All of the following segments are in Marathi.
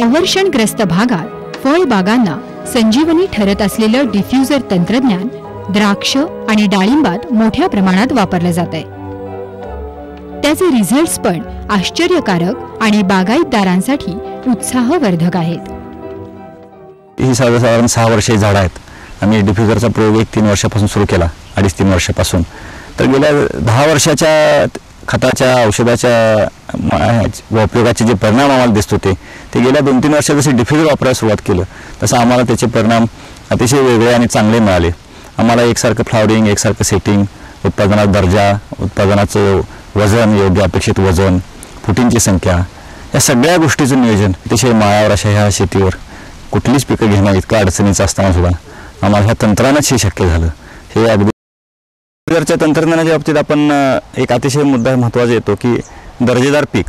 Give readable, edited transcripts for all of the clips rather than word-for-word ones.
अवर्षणग्रस्त भागात फळबागांना संजीवनी ठरत असलेलं डिफ्यूजर तंत्रज्ञान द्राक्ष आणि डाळिंबात मोठ्या प्रमाणात वापरलं जात आहे। त्याचे रिझल्ट्स पण आश्चर्यकारक आणि बागायतदारांसाठी उत्साहवर्धक आहेत। ही साधारण 6 वर्षे झाड आहेत। आम्ही डिफ्यूजरचा प्रयोग 3 वर्षापासून सुरू केला, 2.5-3 वर्षापासून। तर गेल्या 10 वर्षाच्या खताच्या औषधाच्या उपयोगाचे जे परिणाम आम्हाला दिसत होते ते गेल्या 2-3 वर्षात जसे डिफ्यूजर वापरायला सुरुवात केलं तसं आम्हाला त्याचे परिणाम अतिशय वेगळे आणि चांगले मिळाले। आम्हाला एकसारखं फ्लॉवरिंग, एकसारखं सेटिंग, उत्पादनाचा दर्जा, उत्पादनाचं वजन, योग्य अपेक्षित वजन, फुटींची संख्या, या सगळ्या गोष्टीचं नियोजन अतिशय माळावर अशा ह्या शेतीवर कुठलीच पिकं घेणं इतकं अडचणीचं असताना सुद्धा आम्हाला ह्या तंत्रानंच हे शक्य झालं। हे अगदी डिफ्यूजरच्या तंत्रज्ञानाच्या बाबतीत आपण एक अतिशय मुद्दा महत्त्वाचा येतो की दर्जेदार पीक।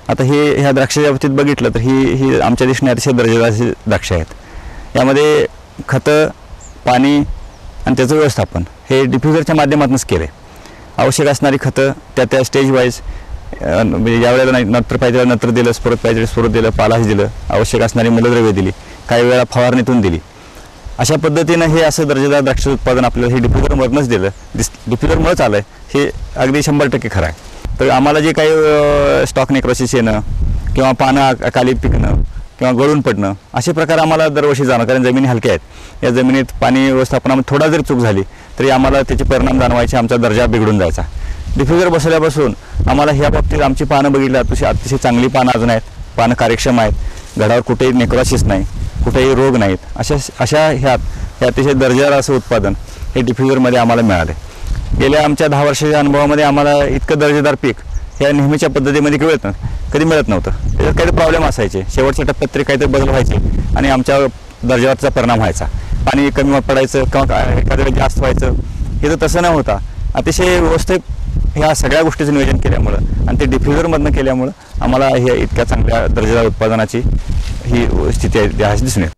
आता हे ह्या द्राक्षाच्या बाबतीत बघितलं तर ही आमच्या दिशेने अतिशय दर्जेदार द्राक्ष आहेत। यामध्ये खतं, पाणी आणि त्याचं व्यवस्थापन हे डिफ्यूजरच्या माध्यमातूनच केलं आहे। आवश्यक असणारी खतं त्या स्टेज वाईज म्हणजे ज्या वेळेला नत्र पाहिजे नत्र दिलं, स्फुरत पाहिजे स्फुरत दिलं, पालाश दिलं, आवश्यक असणारी मूलद्रव्ये दिली, काही वेळा फवारणीतून दिली। अशा पद्धतीनं हे असं दर्जेदार द्राक्ष उत्पादन आपल्याला हे डिफ्यूजरमधूनच दिलं, डिफ्यूजरमुळेच आलं आहे हे अगदी 100% खरं आहे। तर आम्हाला जे काही स्टॉक नेक्रोसिस येणं किंवा पानं अकाली पिकणं किंवा गळून पडणं असे प्रकार आम्हाला दरवर्षी जाणं, कारण जमिनी हलक्या आहेत। या जमिनीत पाणी व्यवस्थापनामध्ये थोडा जरी चूक झाली तरी आम्हाला त्याचे परिणाम जाणवायचे, आमचा दर्जा बिघडून जायचा। डिफ्यूजर बसवल्यापासून आम्हाला ह्या बाबतीत आमची पानं बघितली अतिशय चांगली पानं अजून आहेत, पानं कार्यक्षम आहेत, झाडावर कुठेही नेक्रोसिस नाही, कुठेही रोग नाहीत। अशा हे अतिशय दर्जेदार असं उत्पादन हे डिफ्यूजरमध्ये आम्हाला मिळाले। गेल्या आमच्या 10 वर्षाच्या अनुभवामध्ये आम्हाला इतकं दर्जेदार पीक ह्या नेहमीच्या पद्धतीमध्ये कधी मिळत नव्हतं। त्याच्यात काहीतरी प्रॉब्लेम असायचे, शेवटच्या टप्प्यात तरी काहीतरी बदल व्हायचे आणि आमच्या दर्जावरचा परिणाम व्हायचा, पाणी कमी पडायचं किंवा एखाद्या वेळी जास्त व्हायचं। हे तर तसं न होता अतिशय व्यवस्थित ह्या सगळ्या गोष्टीचं नियोजन केल्यामुळं आणि ते डिफ्यूजरमधनं केल्यामुळं आम्हाला हे इतक्या चांगल्या दर्जेदार उत्पादनाची ही स्थिती दिसून येते।